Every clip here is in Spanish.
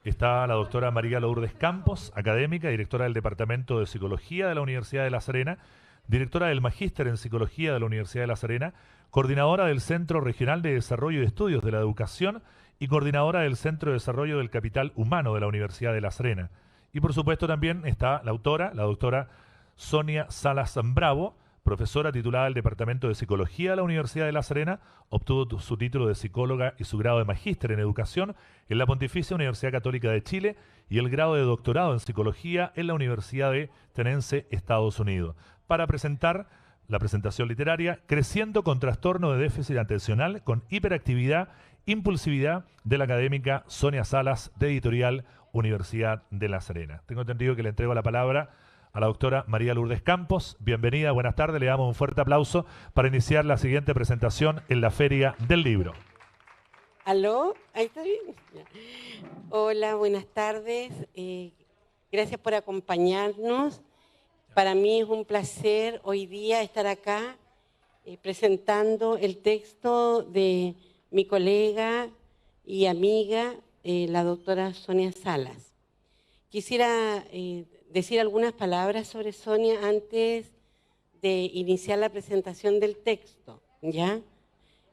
Está la doctora María Lourdes Campos, académica, directora del Departamento de Psicología de la Universidad de La Serena, directora del Magíster en Psicología de la Universidad de La Serena, coordinadora del Centro Regional de Desarrollo y Estudios de la Educación y coordinadora del Centro de Desarrollo del Capital Humano de la Universidad de La Serena. Y por supuesto también está la autora, la doctora Sonia Salas Bravo, profesora titulada del Departamento de Psicología de la Universidad de La Serena, obtuvo su título de psicóloga y su grado de magíster en educación en la Pontificia Universidad Católica de Chile y el grado de doctorado en psicología en la Universidad de Tennessee, Estados Unidos, para presentar la presentación literaria Creciendo con trastorno de déficit atencional con hiperactividad, impulsividad, de la académica Sonia Salas, de Editorial Universidad de La Serena. Tengo entendido que le entrego la palabra a la doctora María Lourdes Campos. Bienvenida, buenas tardes. Le damos un fuerte aplauso para iniciar la siguiente presentación en la Feria del Libro. ¿Aló? ¿Ahí está bien? Hola, buenas tardes. Gracias por acompañarnos. Para mí es un placer hoy día estar acá presentando el texto de mi colega y amiga, la doctora Sonia Salas. Quisiera decir algunas palabras sobre Sonia antes de iniciar la presentación del texto, ¿ya?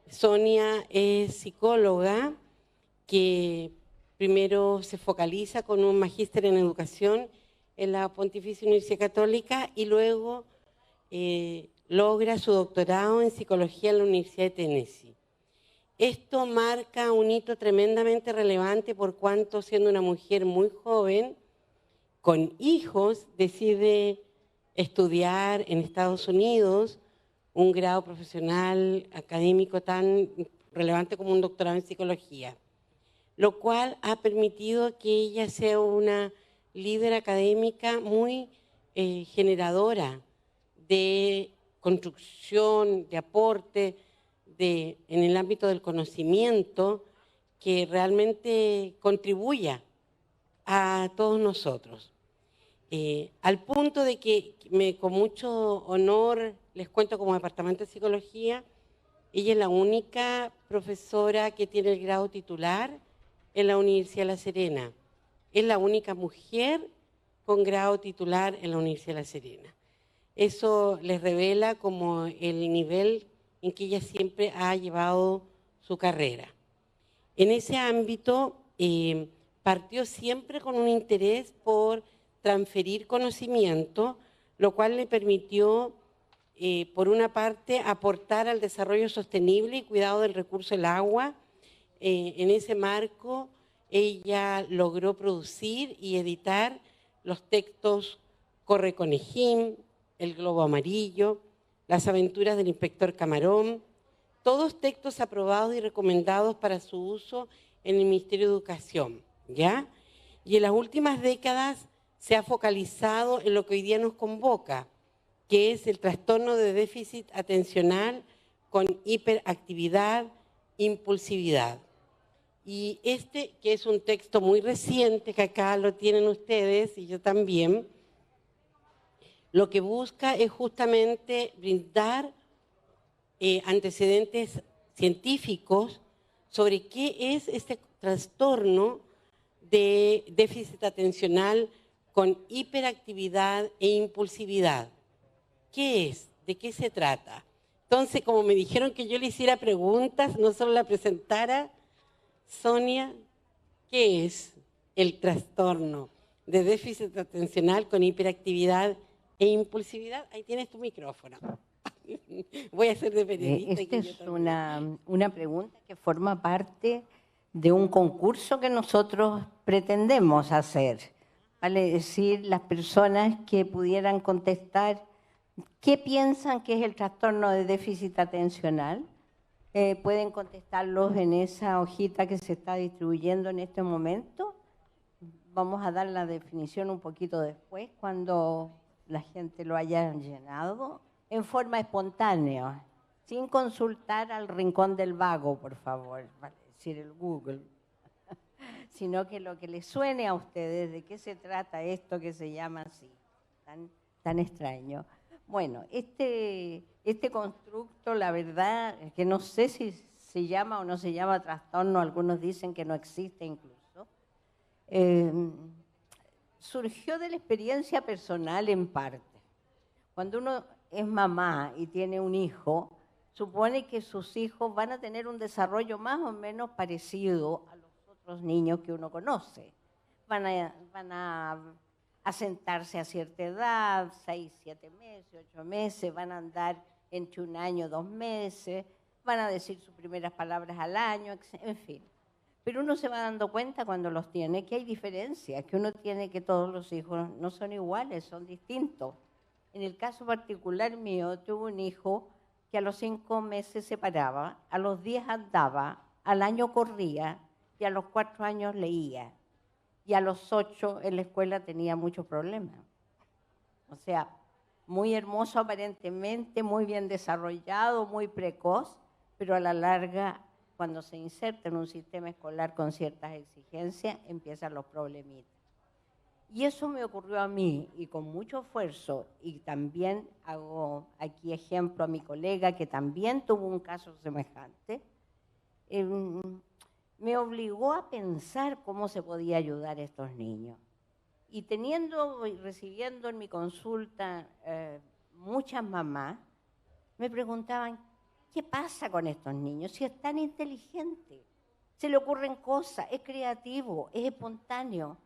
Sonia es psicóloga que primero se focaliza con un magíster en educación en la Pontificia Universidad Católica y luego logra su doctorado en psicología en la Universidad de Tennessee. Esto marca un hito tremendamente relevante por cuanto, siendo una mujer muy joven, con hijos, decide estudiar en Estados Unidos un grado profesional académico tan relevante como un doctorado en psicología, lo cual ha permitido que ella sea una líder académica muy generadora de construcción, de aporte en el ámbito del conocimiento que realmente contribuya a todos nosotros. Al punto de que con mucho honor les cuento como Departamento de Psicología, ella es la única profesora que tiene el grado titular en la Universidad de La Serena. Es la única mujer con grado titular en la Universidad de La Serena. Eso les revela como el nivel en que ella siempre ha llevado su carrera. En ese ámbito partió siempre con un interés por transferir conocimiento, lo cual le permitió, por una parte, aportar al desarrollo sostenible y cuidado del recurso del agua. En ese marco, ella logró producir y editar los textos Corre Conejín, El Globo Amarillo, Las Aventuras del Inspector Camarón, todos textos aprobados y recomendados para su uso en el Ministerio de Educación, ¿ya? Y en las últimas décadas se ha focalizado en lo que hoy día nos convoca, que es el trastorno de déficit atencional con hiperactividad, impulsividad. Y este, que es un texto muy reciente, que acá lo tienen ustedes y yo también, lo que busca es justamente brindar antecedentes científicos sobre qué es este trastorno de déficit atencional con hiperactividad e impulsividad. ¿Qué es? ¿De qué se trata? Entonces, como me dijeron que yo le hiciera preguntas, no solo la presentara, Sonia, ¿qué es el trastorno de déficit atencional con hiperactividad e impulsividad? Ahí tienes tu micrófono. Voy a ser de periodista. Esta es una pregunta que forma parte de un concurso que nosotros pretendemos hacer. Vale decir, las personas que pudieran contestar qué piensan que es el trastorno de déficit atencional, pueden contestarlos en esa hojita que se está distribuyendo en este momento. Vamos a dar la definición un poquito después, cuando la gente lo haya llenado, en forma espontánea, sin consultar al rincón del vago, por favor, vale decir el Google, sino que lo que les suene a ustedes, de qué se trata esto que se llama así, tan extraño. Bueno, este constructo, la verdad, es que no sé si se llama o no se llama trastorno, algunos dicen que no existe incluso, Eh, Surgió de la experiencia personal en parte. Cuando uno es mamá y tiene un hijo, supone que sus hijos van a tener un desarrollo más o menos parecido a los otros niños que uno conoce. Van a sentarse a cierta edad, 6, 7 meses, 8 meses, van a andar entre 1 año, 2 meses, van a decir sus primeras palabras al año, en fin. Pero uno se va dando cuenta cuando los tiene que hay diferencias, que uno tiene que todos los hijos no son iguales, son distintos. En el caso particular mío, tuve un hijo que a los 5 meses se paraba, a los 10 andaba, al año corría y a los 4 años leía. Y a los 8 en la escuela tenía muchos problemas. O sea, muy hermoso aparentemente, muy bien desarrollado, muy precoz, pero a la larga, cuando se inserta en un sistema escolar con ciertas exigencias, empiezan los problemitas. Y eso me ocurrió a mí, y con mucho esfuerzo, y también hago aquí ejemplo a mi colega, que también tuvo un caso semejante, me obligó a pensar cómo se podía ayudar a estos niños. Y teniendo y recibiendo en mi consulta muchas mamás, me preguntaban, ¿qué pasa con estos niños? Si es tan inteligente, se le ocurren cosas, es creativo, es espontáneo,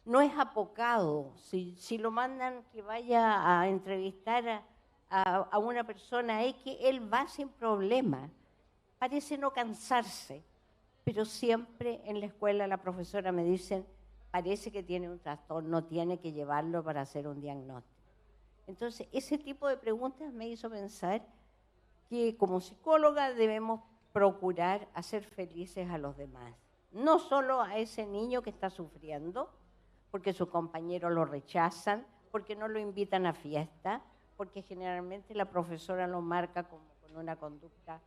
no es apocado. Si lo mandan que vaya a entrevistar a una persona X, él va sin problema. Parece no cansarse, pero siempre en la escuela la profesora me dice, parece que tiene un trastorno, tiene que llevarlo para hacer un diagnóstico. Entonces, ese tipo de preguntas me hizo pensar que como psicóloga debemos procurar hacer felices a los demás. No solo a ese niño que está sufriendo, porque sus compañeros lo rechazan, porque no lo invitan a fiesta, porque generalmente la profesora lo marca como con una conducta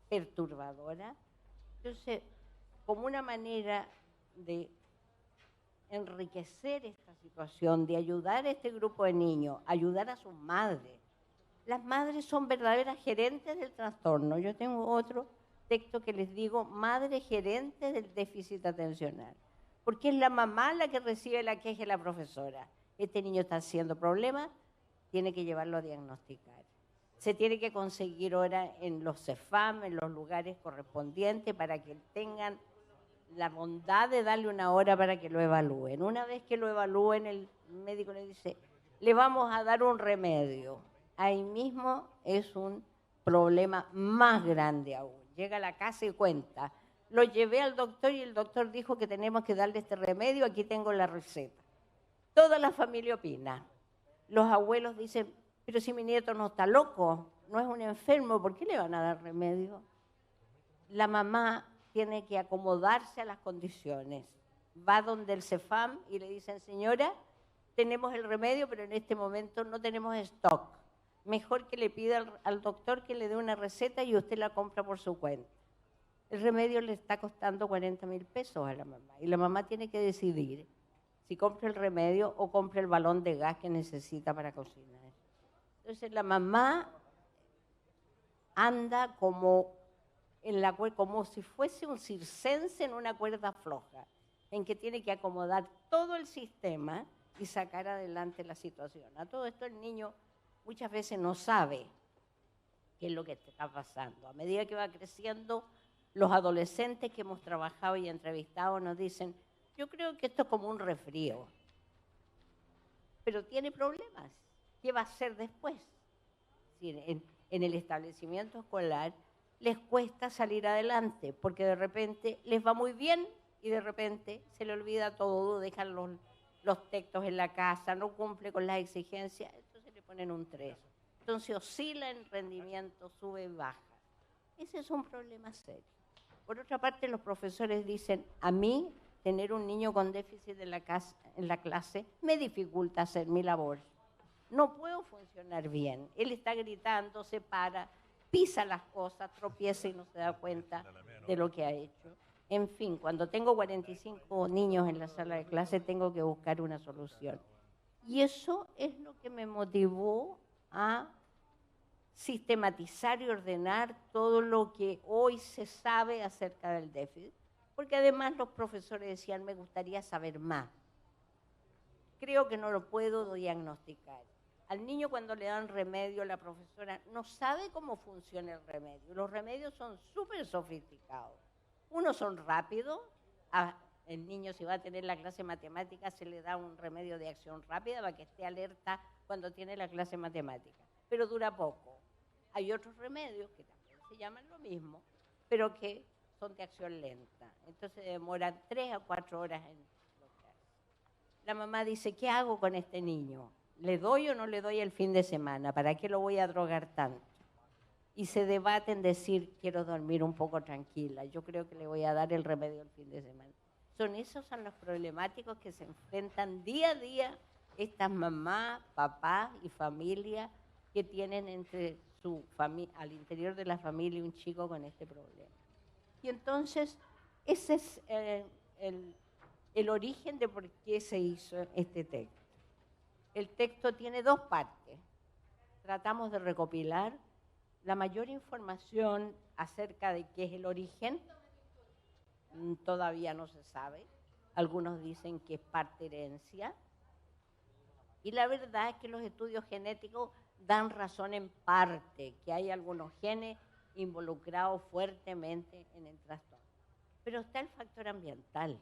perturbadora. Entonces, como una manera de enriquecer esta situación, de ayudar a este grupo de niños, ayudar a sus madres. Las madres son verdaderas gerentes del trastorno. Yo tengo otro texto que les digo, madre gerente del déficit atencional, porque es la mamá la que recibe la queja de la profesora. Este niño está haciendo problemas, tiene que llevarlo a diagnosticar. Se tiene que conseguir hora en los CEFAM, en los lugares correspondientes, para que tengan la bondad de darle una hora para que lo evalúen. Una vez que lo evalúen, el médico le dice, le vamos a dar un remedio. Ahí mismo es un problema más grande aún. Llega a la casa y cuenta, lo llevé al doctor y el doctor dijo que tenemos que darle este remedio, aquí tengo la receta. Toda la familia opina. Los abuelos dicen, pero si mi nieto no está loco, no es un enfermo, ¿por qué le van a dar remedio? La mamá tiene que acomodarse a las condiciones. Va donde el CEFAM y le dicen, señora, tenemos el remedio, pero en este momento no tenemos stock. Mejor que le pida al doctor que le dé una receta y usted la compra por su cuenta. El remedio le está costando 40.000 pesos a la mamá. Y la mamá tiene que decidir si compra el remedio o compra el balón de gas que necesita para cocinar. Entonces la mamá anda como si fuese un circense en una cuerda floja, en que tiene que acomodar todo el sistema y sacar adelante la situación. A todo esto el niño muchas veces no sabe qué es lo que está pasando. A medida que va creciendo, los adolescentes que hemos trabajado y entrevistado nos dicen, yo creo que esto es como un resfrío, pero tiene problemas. ¿Qué va a hacer después? En el establecimiento escolar les cuesta salir adelante, porque de repente les va muy bien y de repente se le olvida todo, dejan los textos en la casa, no cumple con las exigencias, entonces le ponen un 3. Entonces oscila en rendimiento, sube y baja. Ese es un problema serio. Por otra parte, los profesores dicen, a mí tener un niño con déficit en la clase me dificulta hacer mi labor. No puedo funcionar bien. Él está gritando, se para, pisa las cosas, tropieza y no se da cuenta de lo que ha hecho. En fin, cuando tengo 45 niños en la sala de clase, tengo que buscar una solución. Y eso es lo que me motivó a sistematizar y ordenar todo lo que hoy se sabe acerca del déficit, porque además los profesores decían, me gustaría saber más. Creo que no lo puedo diagnosticar. Al niño cuando le dan remedio, la profesora no sabe cómo funciona el remedio. Los remedios son súper sofisticados. Unos son rápidos. El niño, si va a tener la clase de matemáticas, se le da un remedio de acción rápida para que esté alerta cuando tiene la clase de matemáticas. Pero dura poco. Hay otros remedios que también se llaman lo mismo, pero que son de acción lenta. Entonces demoran 3 a 4 horas en lograr. La mamá dice, ¿qué hago con este niño? ¿Le doy o no le doy el fin de semana? ¿Para qué lo voy a drogar tanto? Y se debaten decir, quiero dormir un poco tranquila, yo creo que le voy a dar el remedio el fin de semana. Esos son los problemáticos que se enfrentan día a día estas mamás, papás y familias que tienen entre al interior de la familia un chico con este problema. Y entonces, ese es el origen de por qué se hizo este texto. El texto tiene 2 partes. Tratamos de recopilar la mayor información acerca de qué es el origen. Todavía no se sabe. Algunos dicen que es parte herencia. Y la verdad es que los estudios genéticos dan razón en parte, que hay algunos genes involucrados fuertemente en el trastorno. Pero está el factor ambiental.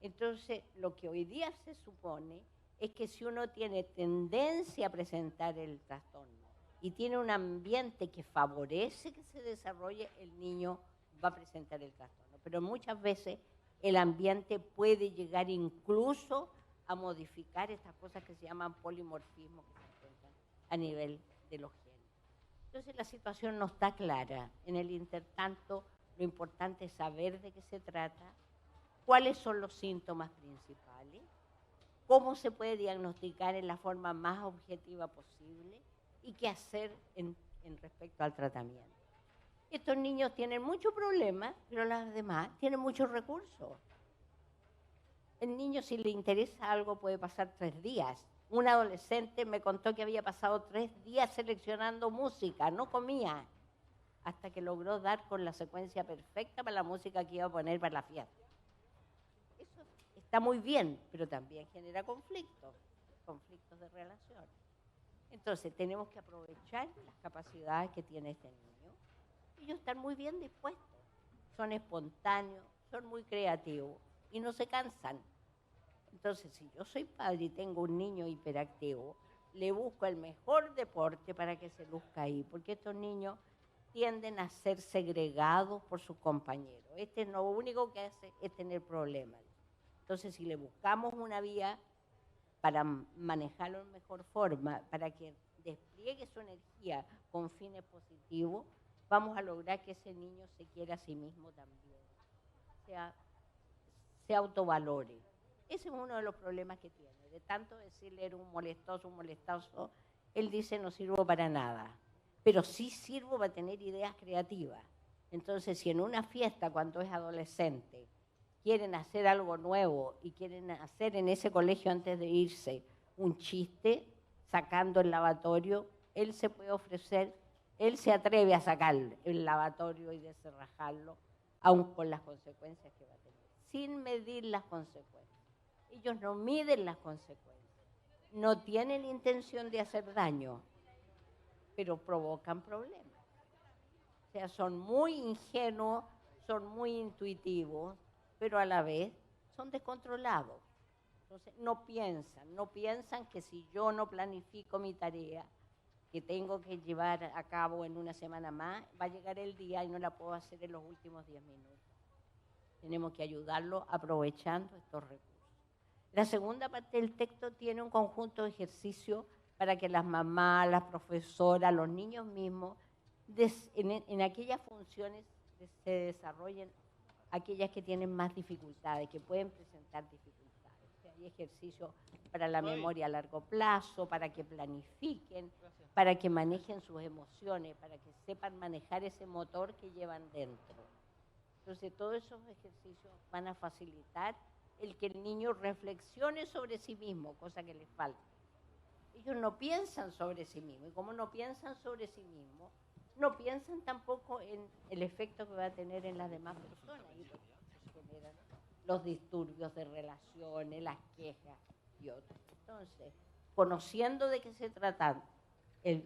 Entonces, lo que hoy día se supone es que si uno tiene tendencia a presentar el trastorno y tiene un ambiente que favorece que se desarrolle, el niño va a presentar el trastorno. Pero muchas veces el ambiente puede llegar incluso a modificar estas cosas que se llaman polimorfismo que se encuentran a nivel de los genes. Entonces la situación no está clara. En el intertanto, lo importante es saber de qué se trata, cuáles son los síntomas principales, cómo se puede diagnosticar en la forma más objetiva posible y qué hacer en respecto al tratamiento. Estos niños tienen muchos problemas, pero las demás tienen muchos recursos. El niño, si le interesa algo, puede pasar 3 días. Un adolescente me contó que había pasado 3 días seleccionando música, no comía, hasta que logró dar con la secuencia perfecta para la música que iba a poner para la fiesta. Eso está muy bien, pero también genera conflictos de relación. Entonces, tenemos que aprovechar las capacidades que tiene este niño. Ellos están muy bien dispuestos, son espontáneos, son muy creativos y no se cansan. Entonces, si yo soy padre y tengo un niño hiperactivo, le busco el mejor deporte para que se luzca ahí, porque estos niños tienden a ser segregados por sus compañeros. Este lo único que hace es tener problemas. Entonces, si le buscamos una vía para manejarlo de mejor forma, para que despliegue su energía con fines positivos, vamos a lograr que ese niño se quiera a sí mismo también, se autovalore. Ese es uno de los problemas que tiene. De tanto decirle era un molestoso, él dice no sirvo para nada, pero sí sirvo para tener ideas creativas. Entonces, si en una fiesta, cuando es adolescente, quieren hacer algo nuevo y quieren hacer en ese colegio antes de irse un chiste, sacando el lavatorio, él se puede ofrecer, él se atreve a sacar el lavatorio y descerrajarlo, aun con las consecuencias que va a tener, sin medir las consecuencias. Ellos no miden las consecuencias, no tienen intención de hacer daño, pero provocan problemas. O sea, son muy ingenuos, son muy intuitivos, pero a la vez son descontrolados. Entonces, no piensan que si yo no planifico mi tarea, que tengo que llevar a cabo en una semana más, va a llegar el día y no la puedo hacer en los últimos 10 minutos. Tenemos que ayudarlo aprovechando estos recursos. La segunda parte del texto tiene un conjunto de ejercicios para que las mamás, las profesoras, los niños mismos, en aquellas funciones se desarrollen aquellas que tienen más dificultades, que pueden presentar dificultades. O sea, hay ejercicios para la memoria a largo plazo, para que planifiquen, para que manejen sus emociones, para que sepan manejar ese motor que llevan dentro. Entonces, todos esos ejercicios van a facilitar el que el niño reflexione sobre sí mismo, cosa que les falta. Ellos no piensan sobre sí mismos, y como no piensan sobre sí mismos, no piensan tampoco en el efecto que va a tener en las demás personas. Y los disturbios de relaciones, las quejas y otros. Entonces, conociendo de qué se trata el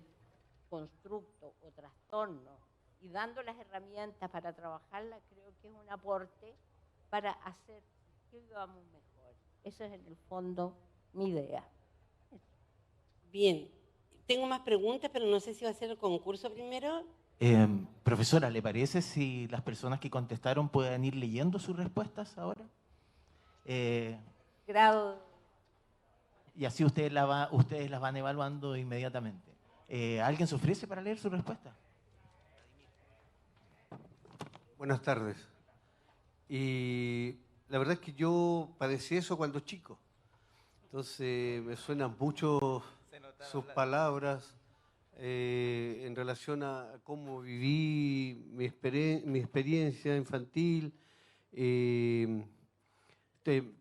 constructo o trastorno y dando las herramientas para trabajarla, creo que es un aporte para hacer que vivamos mejor. Esa es en el fondo mi idea. Bien, tengo más preguntas, pero no sé si va a ser el concurso primero. Profesora, ¿le parece si las personas que contestaron pueden ir leyendo sus respuestas ahora? Grado. Y así ustedes las van evaluando inmediatamente. ¿Alguien se ofrece para leer su respuesta? Buenas tardes. Y la verdad es que yo padecí eso cuando chico. Entonces me suenan mucho sus palabras en relación a cómo viví mi experiencia infantil.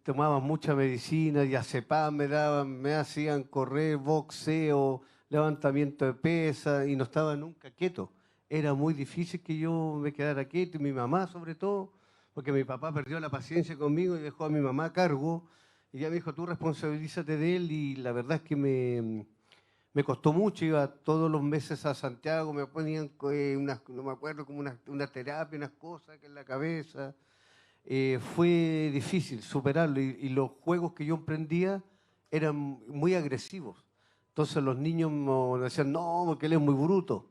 Tomaba mucha medicina, diazepam me daban, me hacían correr, boxeo, levantamiento de pesas y no estaba nunca quieto. Era muy difícil que yo me quedara quieto, y mi mamá sobre todo, porque mi papá perdió la paciencia conmigo y dejó a mi mamá a cargo. Y ya me dijo, tú responsabilízate de él, y la verdad es que me costó mucho. Iba todos los meses a Santiago, me ponían no me acuerdo, como una terapia, unas cosas que en la cabeza. Fue difícil superarlo, y los juegos que yo emprendía eran muy agresivos. Entonces los niños me decían, no, porque él es muy bruto,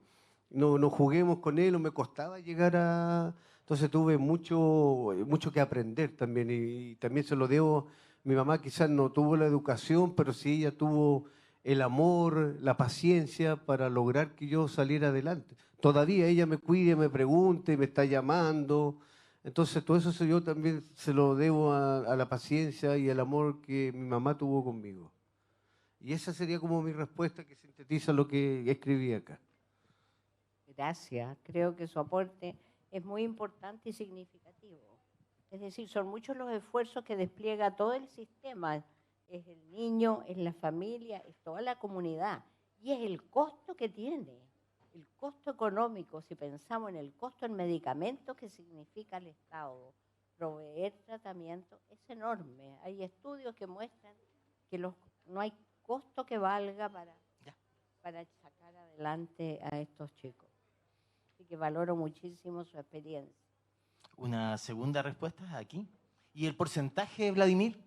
no juguemos con él, o me costaba llegar a... Entonces tuve mucho que aprender también, y también se lo debo. Mi mamá quizás no tuvo la educación, pero sí ella tuvo el amor, la paciencia para lograr que yo saliera adelante. Todavía ella me cuida, me pregunta, me está llamando. Entonces todo eso yo también se lo debo a la paciencia y el amor que mi mamá tuvo conmigo. Y esa sería como mi respuesta, que sintetiza lo que escribí acá. Gracias. Creo que su aporte es muy importante y significativo. Es decir, son muchos los esfuerzos que despliega todo el sistema. Es el niño, es la familia, es toda la comunidad. Y es el costo que tiene, el costo económico. Si pensamos en el costo del medicamento que significa el Estado, proveer tratamiento, es enorme. Hay estudios que muestran que no hay costo que valga para sacar adelante a estos chicos. Así que valoro muchísimo su experiencia. Una segunda respuesta aquí. ¿Y el porcentaje, Vladimir?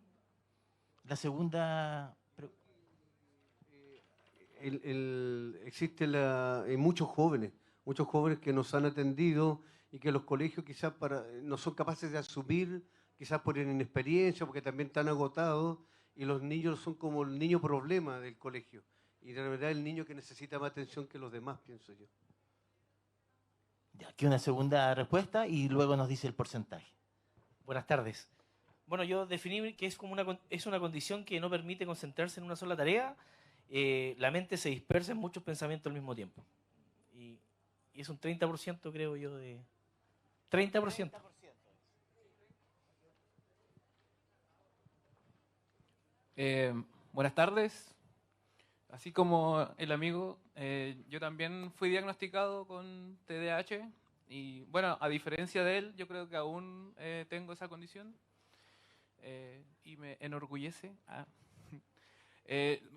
La segunda... Hay muchos jóvenes que nos han atendido y que los colegios quizás no son capaces de asumir, quizás por inexperiencia, porque también están agotados, y los niños son como el niño problema del colegio. Y de verdad el niño que necesita más atención que los demás, pienso yo. Ya, aquí una segunda respuesta y luego nos dice el porcentaje. Buenas tardes. Bueno, yo definí que es una condición que no permite concentrarse en una sola tarea. La mente se dispersa en muchos pensamientos al mismo tiempo. Y es un 30%, creo yo, de... 30%. Buenas tardes. Así como el amigo, yo también fui diagnosticado con TDAH y bueno, a diferencia de él, yo creo que aún tengo esa condición y me enorgullece.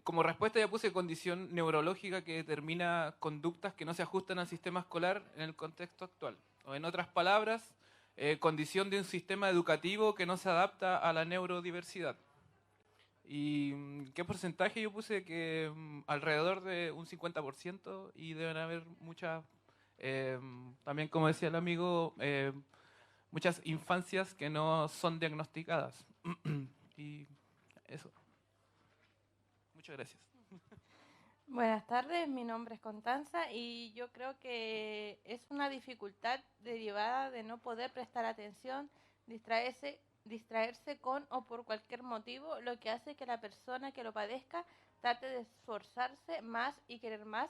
Como respuesta ya puse condición neurológica que determina conductas que no se ajustan al sistema escolar en el contexto actual. O en otras palabras, condición de un sistema educativo que no se adapta a la neurodiversidad. ¿Y qué porcentaje? Yo puse que alrededor de un 50%, y deben haber muchas, también como decía el amigo, muchas infancias que no son diagnosticadas. Y eso. Muchas gracias. Buenas tardes, mi nombre es Constanza y yo creo que es una dificultad derivada de no poder prestar atención, distraerse con o por cualquier motivo, lo que hace que la persona que lo padezca trate de esforzarse más y querer más,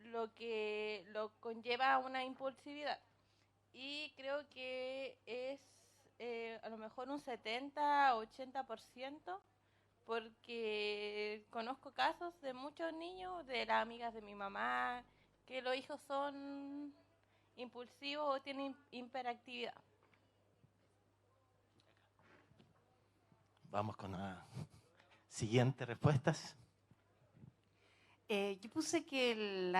lo que lo conlleva a una impulsividad. Y creo que es a lo mejor un 70-80%, porque conozco casos de muchos niños, de las amigas de mi mamá, que los hijos son impulsivos o tienen hiperactividad. Vamos con la siguiente respuestas. Yo puse que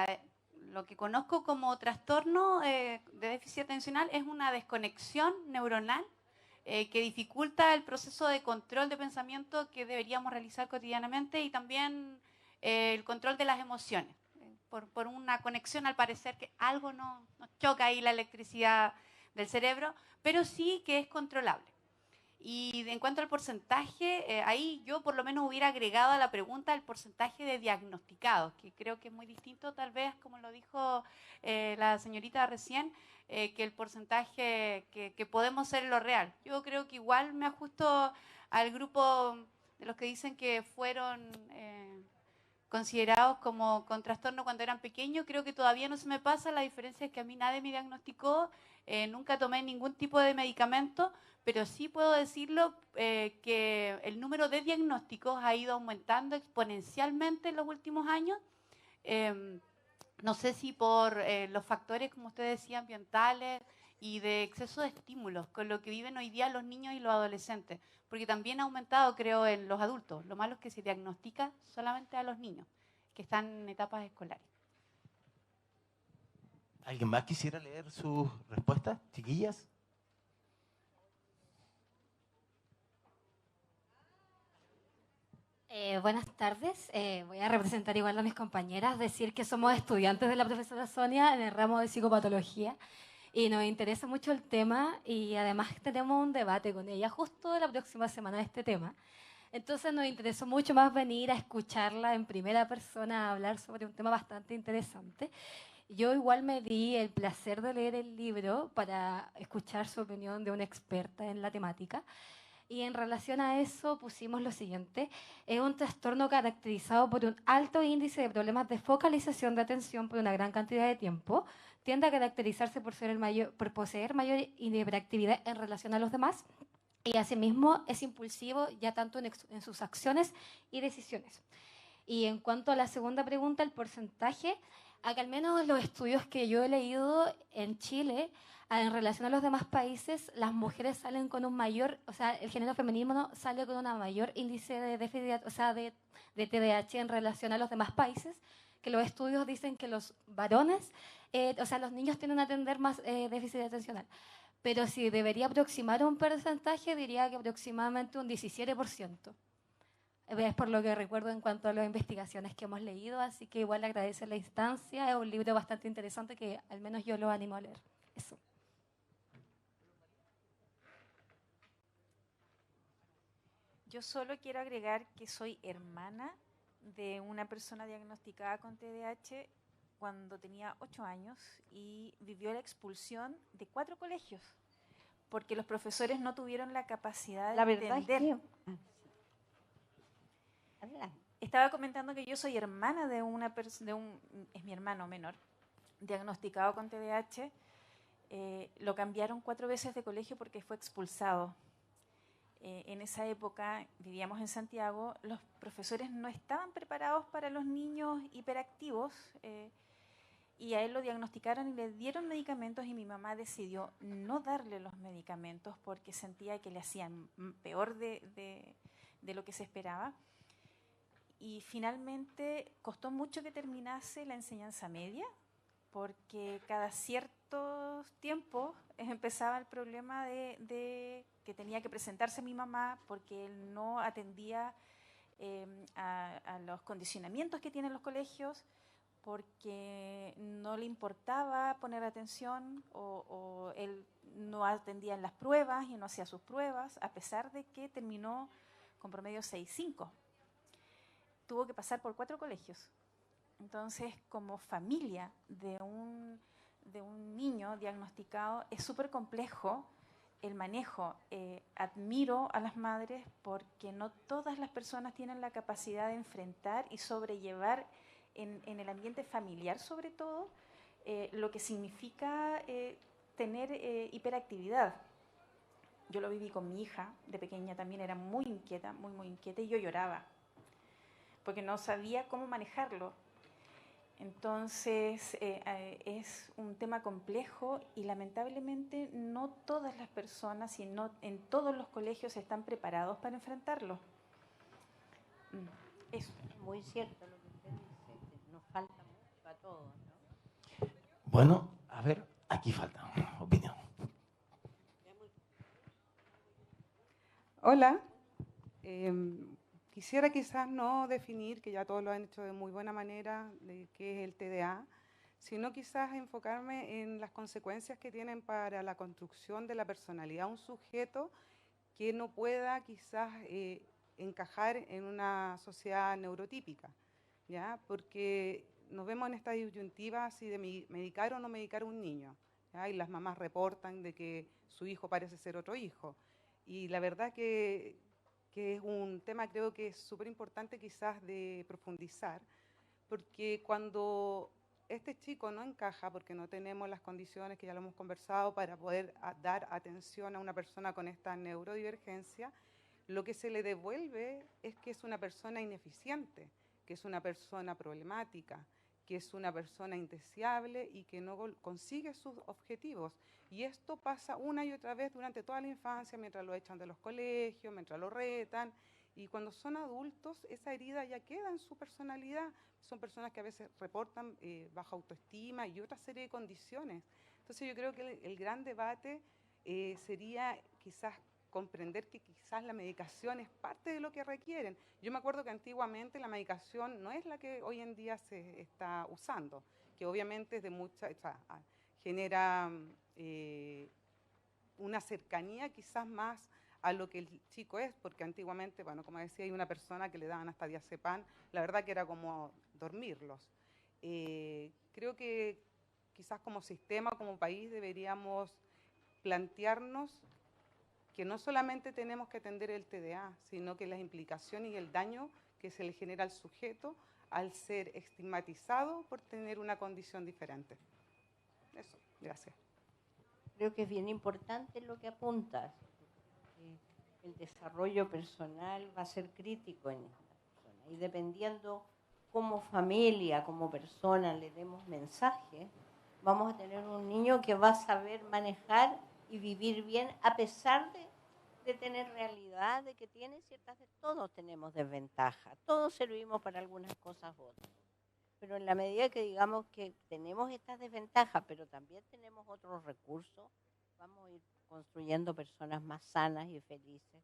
lo que conozco como trastorno de déficit atencional es una desconexión neuronal que dificulta el proceso de control de pensamiento que deberíamos realizar cotidianamente y también el control de las emociones. Por una conexión, al parecer, que algo nos choca ahí la electricidad del cerebro, pero sí que es controlable. Y en cuanto al porcentaje, ahí yo por lo menos hubiera agregado a la pregunta el porcentaje de diagnosticados, que creo que es muy distinto tal vez, como lo dijo la señorita recién, que el porcentaje que podemos ser en lo real. Yo creo que igual me ajusto al grupo de los que dicen que fueron considerados como con trastorno cuando eran pequeños. Creo que todavía no se me pasa, la diferencia es que a mí nadie me diagnosticó, nunca tomé ningún tipo de medicamento, pero sí puedo decirlo que el número de diagnósticos ha ido aumentando exponencialmente en los últimos años. No sé si por los factores, como usted decía, ambientales y de exceso de estímulos, con lo que viven hoy día los niños y los adolescentes, porque también ha aumentado, creo, en los adultos. Lo malo es que se diagnostica solamente a los niños que están en etapas escolares. ¿Alguien más quisiera leer sus respuestas, chiquillas? Buenas tardes. Voy a representar igual a mis compañeras, decir que somos estudiantes de la profesora Sonia en el ramo de psicopatología y nos interesa mucho el tema y además tenemos un debate con ella justo la próxima semana de este tema. Entonces nos interesó mucho más venir a escucharla en primera persona, a hablar sobre un tema bastante interesante. Yo igual me di el placer de leer el libro para escuchar su opinión de una experta en la temática. Y en relación a eso pusimos lo siguiente: es un trastorno caracterizado por un alto índice de problemas de focalización de atención por una gran cantidad de tiempo, tiende a caracterizarse por poseer mayor hiperactividad en relación a los demás y asimismo es impulsivo ya tanto en sus acciones y decisiones. Y en cuanto a la segunda pregunta, el porcentaje, acá al menos los estudios que yo he leído en Chile, en relación a los demás países, las mujeres salen con un mayor, o sea, el género femenino sale con una mayor índice de déficit, o sea, de TDAH en relación a los demás países, que los estudios dicen que los varones, o sea, los niños tienden a tener más déficit atencional. Pero si debería aproximar un porcentaje, diría que aproximadamente un 17%. Es por lo que recuerdo en cuanto a las investigaciones que hemos leído, así que igual agradece la instancia, es un libro bastante interesante que al menos yo lo animo a leer. Eso. Yo solo quiero agregar que soy hermana de una persona diagnosticada con TDAH cuando tenía 8 años y vivió la expulsión de 4 colegios porque los profesores no tuvieron la capacidad de entender. Estaba comentando que yo soy hermana de una persona, es mi hermano menor, diagnosticado con TDAH. Lo cambiaron 4 veces de colegio porque fue expulsado. En esa época, vivíamos en Santiago, los profesores no estaban preparados para los niños hiperactivos y a él lo diagnosticaron y le dieron medicamentos y mi mamá decidió no darle los medicamentos porque sentía que le hacían peor de lo que se esperaba. Y finalmente costó mucho que terminase la enseñanza media porque cada cierto tiempo empezaba el problema de que tenía que presentarse mi mamá porque él no atendía a los condicionamientos que tienen los colegios, porque no le importaba poner atención o él no atendía en las pruebas y no hacía sus pruebas, a pesar de que terminó con promedio 6.5. Tuvo que pasar por 4 colegios. Entonces, como familia de un niño diagnosticado, es súper complejo el manejo. Admiro a las madres porque no todas las personas tienen la capacidad de enfrentar y sobrellevar en el ambiente familiar, sobre todo, lo que significa tener hiperactividad. Yo lo viví con mi hija, de pequeña también era muy inquieta, muy inquieta, y yo lloraba porque no sabía cómo manejarlo. Entonces, es un tema complejo y lamentablemente no todas las personas y no en todos los colegios están preparados para enfrentarlo. Eso. Muy cierto lo que usted dice, nos falta mucho a todos, ¿no? Bueno, a ver, aquí falta opinión. Hola. Quisiera quizás no definir, que ya todos lo han hecho de muy buena manera, de qué es el TDA, sino quizás enfocarme en las consecuencias que tienen para la construcción de la personalidad de un sujeto que no pueda quizás encajar en una sociedad neurotípica, ¿ya? Porque nos vemos en esta disyuntiva así de medicar o no medicar a un niño, ¿ya? Y las mamás reportan de que su hijo parece ser otro hijo. Y la verdad que es un tema creo que es súper importante quizás de profundizar, porque cuando este chico no encaja, porque no tenemos las condiciones que ya lo hemos conversado para poder dar atención a una persona con esta neurodivergencia, lo que se le devuelve es que es una persona ineficiente, que es una persona problemática, que es una persona indeseable y que no consigue sus objetivos. Y esto pasa una y otra vez durante toda la infancia, mientras lo echan de los colegios, mientras lo retan. Y cuando son adultos, esa herida ya queda en su personalidad. Son personas que a veces reportan baja autoestima y otra serie de condiciones. Entonces yo creo que el gran debate sería quizás comprender que quizás la medicación es parte de lo que requieren. Yo me acuerdo que antiguamente la medicación no es la que hoy en día se está usando, que obviamente es de mucha, o sea, genera una cercanía quizás más a lo que el chico es, porque antiguamente, bueno, como decía, hay una persona que le daban hasta diazepam, la verdad que era como dormirlos. Creo que quizás como sistema, como país, deberíamos plantearnos que no solamente tenemos que atender el TDA, sino que las implicaciones y el daño que se le genera al sujeto al ser estigmatizado por tener una condición diferente. Eso, gracias. Creo que es bien importante lo que apuntas. El desarrollo personal va a ser crítico en esta persona. Y dependiendo como familia, como persona, le demos mensaje, vamos a tener un niño que va a saber manejar y vivir bien a pesar de tener realidad, de que tiene ciertas... Todos tenemos desventajas, todos servimos para algunas cosas u otras. Pero en la medida que digamos que tenemos estas desventajas, pero también tenemos otros recursos, vamos a ir construyendo personas más sanas y felices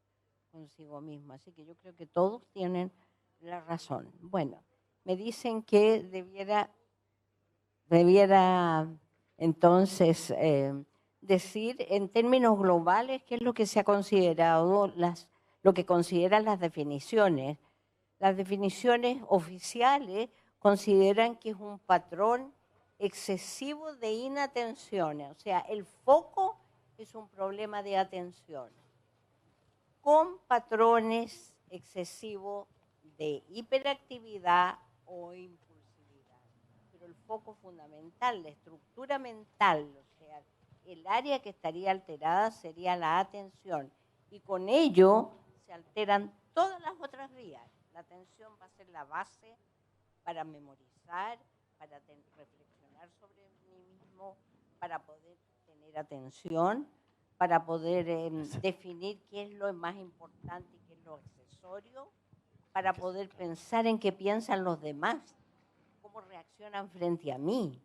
consigo mismas. Así que yo creo que todos tienen la razón. Bueno, me dicen que debiera entonces decir en términos globales qué es lo que se ha considerado, lo que consideran las definiciones. Las definiciones oficiales consideran que es un patrón excesivo de inatención, o sea, el foco es un problema de atención, con patrones excesivos de hiperactividad o impulsividad. Pero el foco fundamental, la estructura mental, o sea, el área que estaría alterada sería la atención, y con ello se alteran todas las otras vías. La atención va a ser la base para memorizar, para reflexionar sobre mí mismo, para poder tener atención, para poder definir qué es lo más importante y qué es lo accesorio, para poder pensar en qué piensan los demás, cómo reaccionan frente a mí.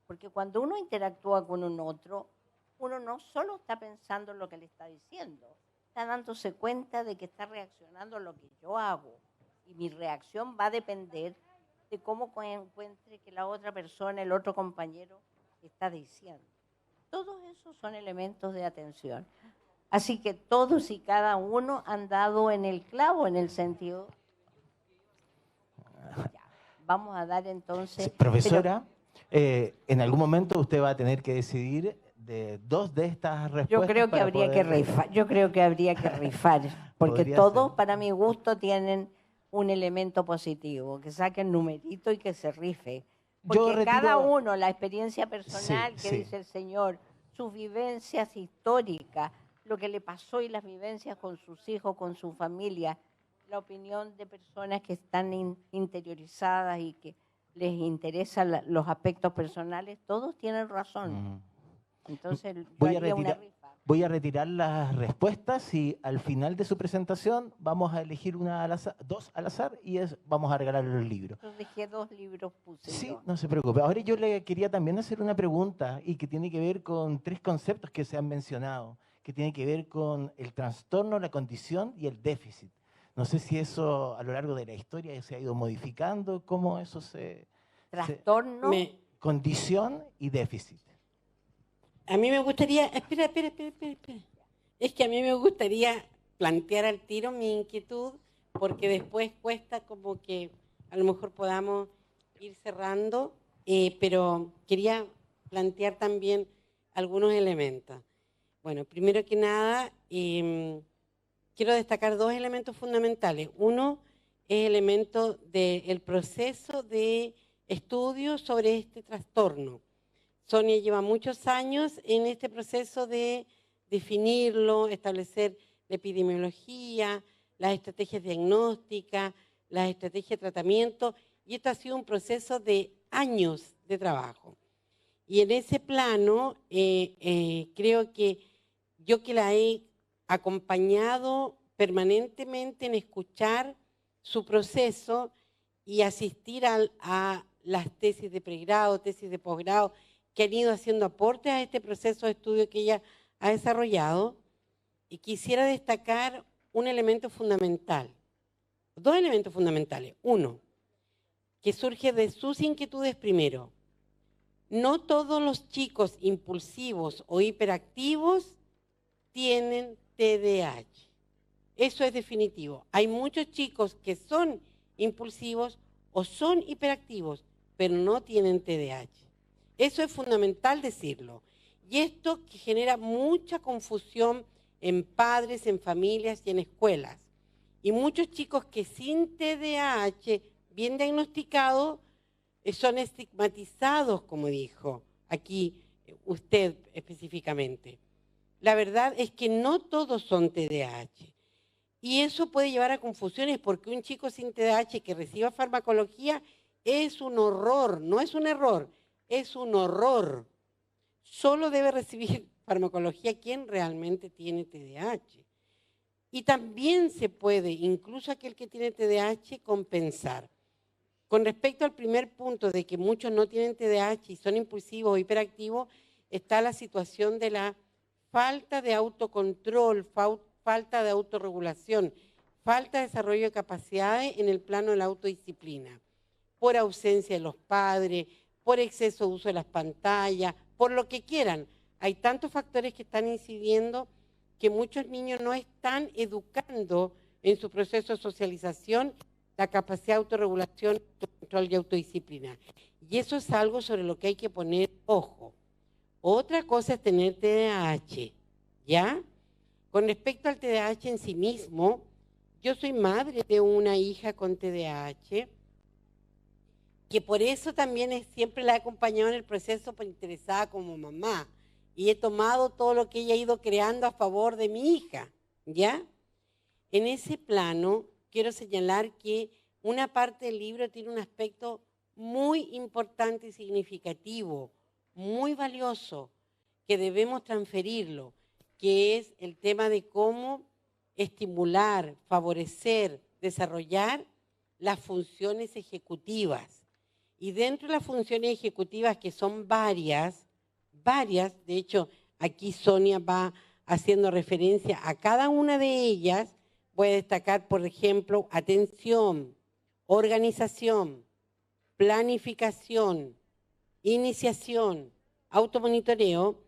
Porque cuando uno interactúa con un otro, uno no solo está pensando en lo que le está diciendo, está dándose cuenta de que está reaccionando a lo que yo hago. Y mi reacción va a depender de cómo encuentre que la otra persona, el otro compañero, está diciendo. Todos esos son elementos de atención. Así que todos y cada uno han dado en el clavo, en el sentido... Ya, vamos a dar entonces... Profesora, en algún momento usted va a tener que decidir de dos de estas respuestas. Yo creo que habría que rifar. Yo creo que habría que rifar, porque todos, para mi gusto, tienen un elemento positivo, que saquen numerito y que se rife. Porque cada uno, la experiencia personal que dice el señor, sus vivencias históricas, lo que le pasó y las vivencias con sus hijos, con su familia, la opinión de personas que están interiorizadas y que les interesan los aspectos personales, todos tienen razón. Entonces, yo Voy a haría una retirar, rifa. voy a retirar las respuestas y al final de su presentación vamos a elegir dos al azar y vamos a regalar los libros. Yo dejé 2 libros, puse Sí, yo. no se preocupe. Ahora yo le quería también hacer una pregunta y que tiene que ver con 3 conceptos que se han mencionado, que tiene que ver con el trastorno, la condición y el déficit. No sé si eso a lo largo de la historia se ha ido modificando, cómo eso Trastorno, condición y déficit. A mí me gustaría, espera. Es que a mí me gustaría plantear al tiro mi inquietud, porque después cuesta como que a lo mejor podamos ir cerrando, pero quería plantear también algunos elementos. Bueno, primero que nada, quiero destacar 2 elementos fundamentales. Uno es el elemento del proceso de estudio sobre este trastorno. Sonia lleva muchos años en este proceso de definirlo, establecer la epidemiología, las estrategias diagnósticas, las estrategias de tratamiento, y esto ha sido un proceso de años de trabajo. Y en ese plano, creo que yo que la he acompañado permanentemente en escuchar su proceso y asistir a las tesis de pregrado, tesis de posgrado, que han ido haciendo aportes a este proceso de estudio que ella ha desarrollado, y quisiera destacar un elemento fundamental, 2 elementos fundamentales. Uno, que surge de sus inquietudes primero. No todos los chicos impulsivos o hiperactivos tienen TDAH. Eso es definitivo. Hay muchos chicos que son impulsivos o son hiperactivos, pero no tienen TDAH. Eso es fundamental decirlo. Y esto que genera mucha confusión en padres, en familias y en escuelas. Y muchos chicos que sin TDAH, bien diagnosticados, son estigmatizados, como dijo aquí usted específicamente. La verdad es que no todos son TDAH. Y eso puede llevar a confusiones, porque un chico sin TDAH que reciba farmacología es un horror, no es un error, es un horror. Solo debe recibir farmacología quien realmente tiene TDAH. Y también se puede, incluso aquel que tiene TDAH, compensar. Con respecto al primer punto de que muchos no tienen TDAH y son impulsivos o hiperactivos, está la situación de la falta de autocontrol, falta de autorregulación, falta de desarrollo de capacidades en el plano de la autodisciplina, por ausencia de los padres, por exceso de uso de las pantallas, por lo que quieran. Hay tantos factores que están incidiendo que muchos niños no están educando en su proceso de socialización la capacidad de autorregulación, control y autodisciplina. Y eso es algo sobre lo que hay que poner ojo. Otra cosa es tener TDAH, ¿ya? Con respecto al TDAH en sí mismo, yo soy madre de una hija con TDAH, que por eso también siempre la he acompañado en el proceso por interesada como mamá. Y he tomado todo lo que ella ha ido creando a favor de mi hija, ¿ya? En ese plano, quiero señalar que una parte del libro tiene un aspecto muy importante y significativo, muy valioso, que debemos transferirlo, que es el tema de cómo estimular, favorecer, desarrollar las funciones ejecutivas. Y dentro de las funciones ejecutivas, que son varias, de hecho, aquí Sonia va haciendo referencia a cada una de ellas. Voy a destacar, por ejemplo, atención, organización, planificación, iniciación, automonitoreo.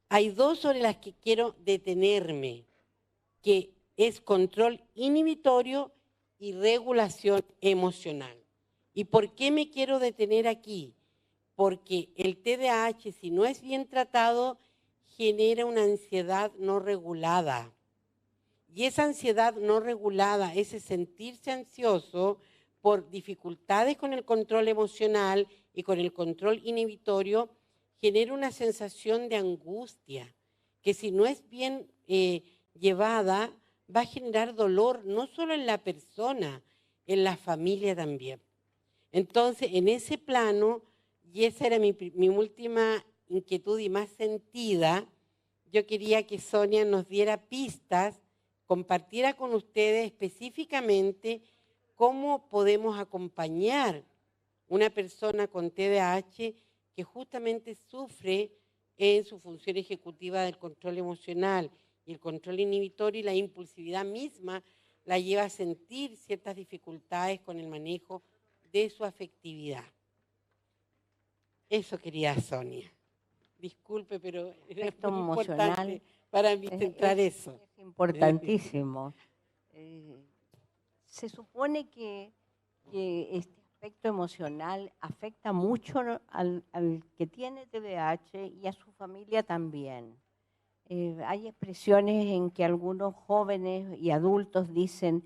Hay 2 sobre las que quiero detenerme, que es control inhibitorio y regulación emocional. ¿Y por qué me quiero detener aquí? Porque el TDAH, si no es bien tratado, genera una ansiedad no regulada. Y esa ansiedad no regulada, ese sentirse ansioso por dificultades con el control emocional y con el control inhibitorio, genera una sensación de angustia, que si no es bien llevada, va a generar dolor, no solo en la persona, en la familia también. Entonces, en ese plano, y esa era mi última inquietud y más sentida, yo quería que Sonia nos diera pistas, compartiera con ustedes específicamente cómo podemos acompañar una persona con TDAH que justamente sufre en su función ejecutiva del control emocional, y el control inhibitorio y la impulsividad misma la lleva a sentir ciertas dificultades con el manejo de su afectividad. Eso quería Sonia. Disculpe, pero es muy importante para mí centrar eso. Es importantísimo. Se supone que este aspecto emocional afecta mucho al que tiene TDAH y a su familia también. Hay expresiones en que algunos jóvenes y adultos dicen: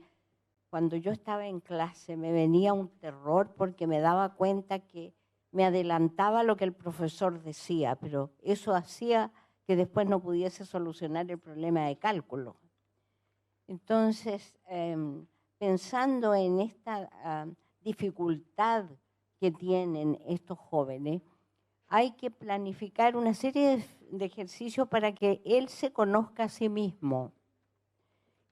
cuando yo estaba en clase me venía un terror porque me daba cuenta que me adelantaba lo que el profesor decía, pero eso hacía que después no pudiese solucionar el problema de cálculo. Entonces, pensando en esta dificultad que tienen estos jóvenes, hay que planificar una serie de ejercicios para que él se conozca a sí mismo.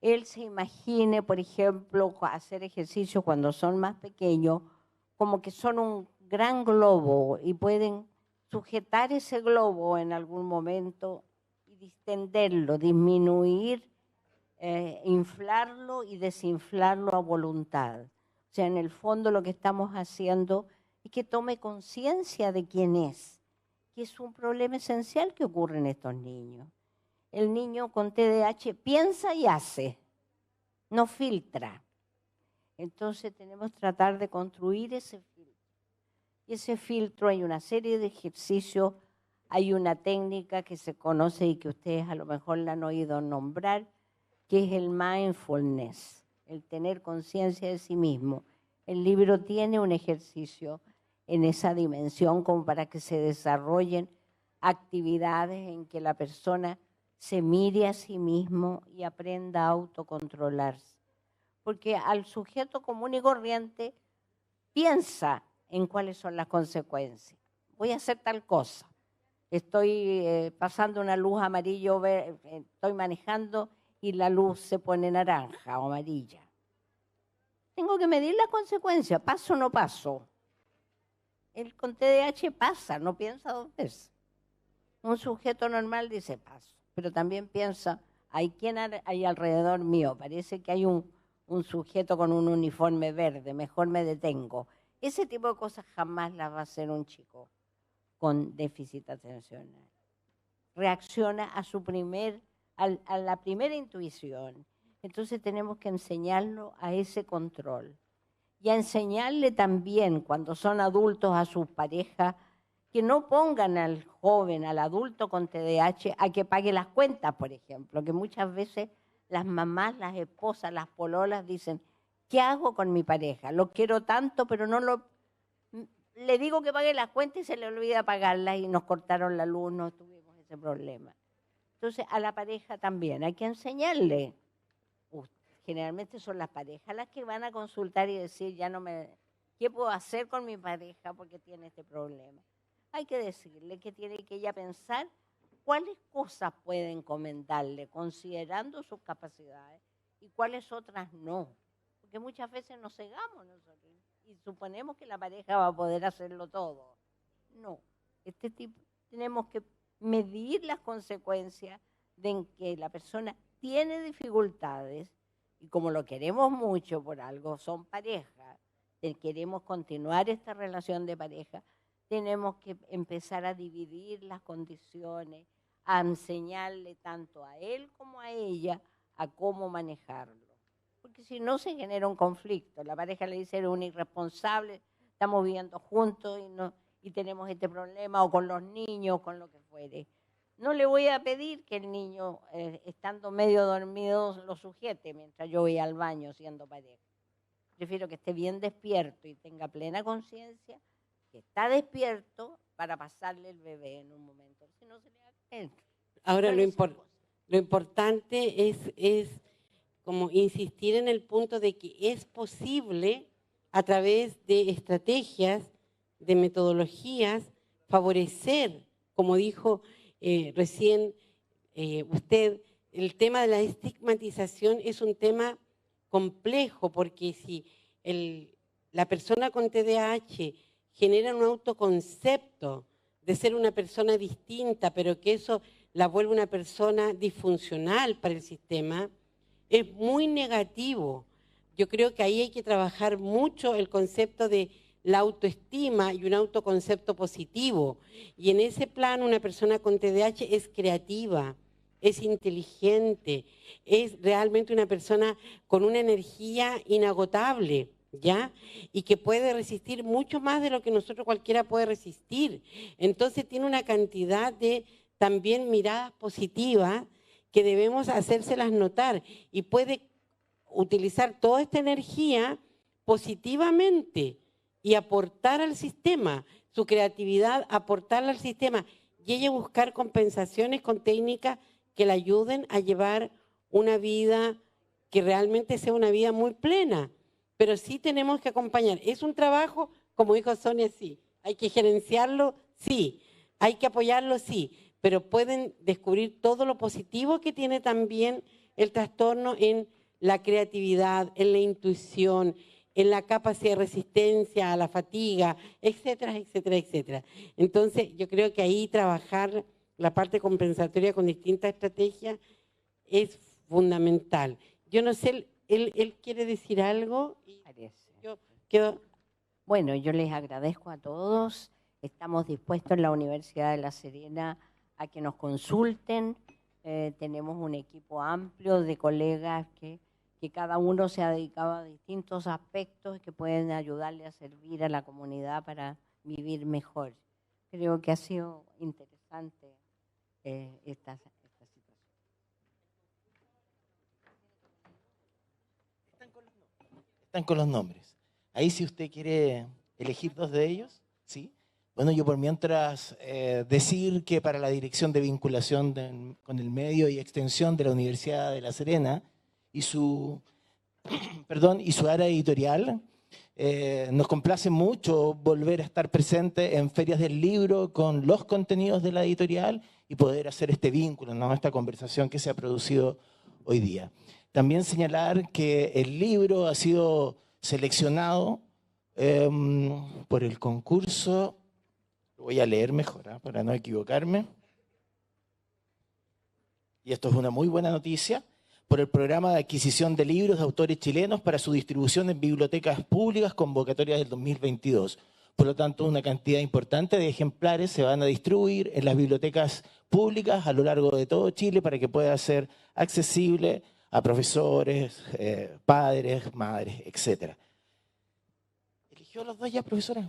Él se imagine, por ejemplo, hacer ejercicios cuando son más pequeños, como que son un gran globo y pueden sujetar ese globo en algún momento y distenderlo, disminuir, inflarlo y desinflarlo a voluntad. O sea, en el fondo lo que estamos haciendo es que tome conciencia de quién es, que es un problema esencial que ocurre en estos niños. El niño con TDAH piensa y hace, no filtra. Entonces tenemos que tratar de construir ese filtro. Y ese filtro, hay una serie de ejercicios, hay una técnica que se conoce y que ustedes a lo mejor la han oído nombrar, que es el mindfulness, el tener conciencia de sí mismo. El libro tiene un ejercicio en esa dimensión como para que se desarrollen actividades en que la persona se mire a sí mismo y aprenda a autocontrolarse. Porque al sujeto común y corriente piensa en cuáles son las consecuencias. Voy a hacer tal cosa. Estoy pasando una luz amarillo, estoy manejando y la luz se pone naranja o amarilla. Tengo que medir la consecuencia, paso o no paso. El con TDAH pasa, no piensa dos veces. Un sujeto normal dice paso, pero también piensa, ¿quién hay alrededor mío? Parece que hay un sujeto con un uniforme verde, mejor me detengo. Ese tipo de cosas jamás las va a hacer un chico con déficit atencional. Reacciona a la primera intuición. Entonces tenemos que enseñarlo a ese control. Y a enseñarle también, cuando son adultos, a sus parejas, que no pongan al joven, al adulto con TDAH, a que pague las cuentas, por ejemplo, que muchas veces las mamás, las esposas, las pololas dicen: ¿qué hago con mi pareja? Lo quiero tanto, pero le digo que pague las cuentas y se le olvida pagarlas y nos cortaron la luz, no tuvimos ese problema. Entonces, a la pareja también hay que enseñarle. Generalmente son las parejas las que van a consultar y decir, ¿qué puedo hacer con mi pareja porque tiene este problema? Hay que decirle que tiene que ella pensar cuáles cosas puede encomendarle, considerando sus capacidades, y cuáles otras no. Porque muchas veces nos cegamos nosotros y suponemos que la pareja va a poder hacerlo todo. No, tenemos que medir las consecuencias de que la persona tiene dificultades, y como lo queremos mucho por algo, son pareja, queremos continuar esta relación de pareja, tenemos que empezar a dividir las condiciones, a enseñarle tanto a él como a ella a cómo manejarlo. Porque si no, se genera un conflicto. La pareja le dice: eres un irresponsable, estamos viviendo juntos y tenemos este problema, o con los niños, con lo que fuere. No le voy a pedir que el niño, estando medio dormido, lo sujete mientras yo voy al baño siendo pareja. Prefiero que esté bien despierto y tenga plena conciencia que está despierto para pasarle el bebé en un momento. Si no, se le va a caer. Ahora, lo importante es como insistir en el punto de que es posible a través de estrategias, de metodologías, favorecer, como dijo recién usted, el tema de la estigmatización es un tema complejo, porque si la persona con TDAH genera un autoconcepto de ser una persona distinta, pero que eso la vuelve una persona disfuncional para el sistema, es muy negativo. Yo creo que ahí hay que trabajar mucho el concepto de la autoestima y un autoconcepto positivo. Y en ese plan una persona con TDAH es creativa, es inteligente, es realmente una persona con una energía inagotable, ¿ya? Y que puede resistir mucho más de lo que nosotros cualquiera puede resistir. Entonces tiene una cantidad de también miradas positivas que debemos hacérselas notar y puede utilizar toda esta energía positivamente y aportar al sistema, su creatividad, aportarla al sistema y ella buscar compensaciones con técnicas que la ayuden a llevar una vida que realmente sea una vida muy plena. Pero sí tenemos que acompañar. Es un trabajo, como dijo Sonia, sí. Hay que gerenciarlo, sí. Hay que apoyarlo, sí. Pero pueden descubrir todo lo positivo que tiene también el trastorno en la creatividad, en la intuición, en la capacidad de resistencia a la fatiga, etcétera, etcétera, etcétera. Entonces, yo creo que ahí trabajar la parte compensatoria con distintas estrategias es fundamental. Yo no sé, él quiere decir algo. Bueno, yo les agradezco a todos. Estamos dispuestos en la Universidad de La Serena a que nos consulten. Tenemos un equipo amplio de colegas que cada uno se ha dedicado a distintos aspectos que pueden ayudarle a servir a la comunidad para vivir mejor. Creo que ha sido interesante esta situación. Están con los nombres. Ahí si usted quiere elegir dos de ellos, ¿sí? Bueno, yo por mientras decir que para la Dirección de Vinculación con el Medio y Extensión de la Universidad de La Serena y su área editorial, nos complace mucho volver a estar presente en ferias del libro con los contenidos de la editorial y poder hacer este vínculo, ¿no? Esta conversación que se ha producido hoy día. También señalar que el libro ha sido seleccionado por el concurso, lo voy a leer mejor para no equivocarme, y esto es una muy buena noticia, por el programa de adquisición de libros de autores chilenos para su distribución en bibliotecas públicas, convocatoria del 2022. Por lo tanto, una cantidad importante de ejemplares se van a distribuir en las bibliotecas públicas a lo largo de todo Chile para que pueda ser accesible a profesores, padres, madres, etc. ¿Eligió los dos ya, profesora?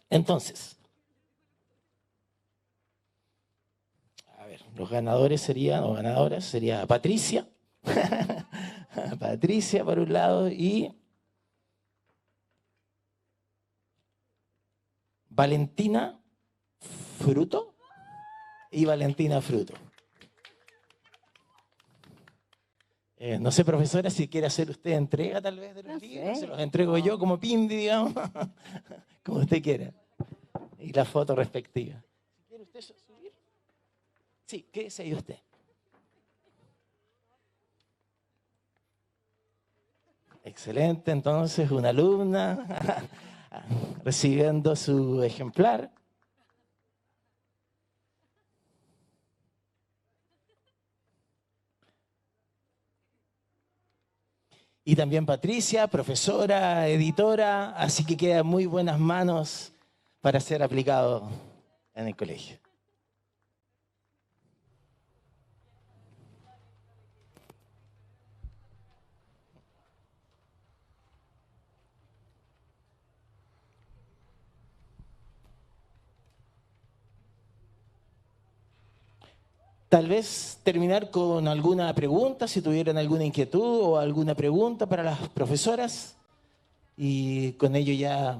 Entonces, a ver, los ganadores serían, o ganadoras, sería Patricia, Patricia por un lado y Valentina Fruto y Valentina Fruto. No sé, profesora, si quiere hacer usted entrega tal vez de los libros, se los entrego yo como Pindi, digamos, como usted quiera. Y la foto respectiva. ¿Quiere usted subir? Sí, quédese ahí usted. Excelente, entonces, una alumna recibiendo su ejemplar. Y también Patricia, profesora, editora, así que queda en muy buenas manos para ser aplicado en el colegio. Tal vez terminar con alguna pregunta, si tuvieran alguna inquietud o alguna pregunta para las profesoras, y con ello ya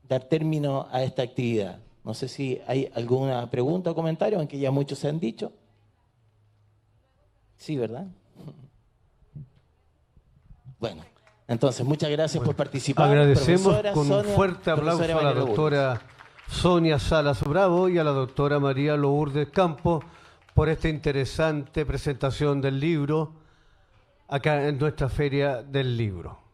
dar término a esta actividad. No sé si hay alguna pregunta o comentario, aunque ya muchos se han dicho. Sí, ¿verdad? Bueno, entonces muchas gracias por participar. Agradecemos con un Sonia, fuerte aplauso a la doctora Sonia Salas Bravo y a la doctora María Lourdes Campos por esta interesante presentación del libro acá en nuestra Feria del Libro.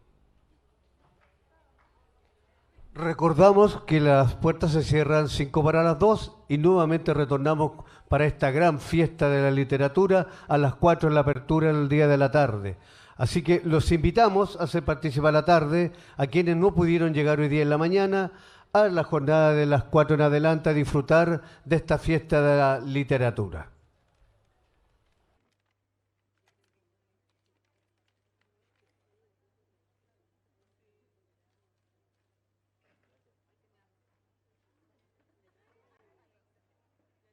Recordamos que las puertas se cierran 5 para las 2 y nuevamente retornamos para esta gran fiesta de la literatura a las 4 en la apertura del día de la tarde. Así que los invitamos a hacer participar la tarde a quienes no pudieron llegar hoy día en la mañana a la jornada de las 4 en adelante a disfrutar de esta fiesta de la literatura.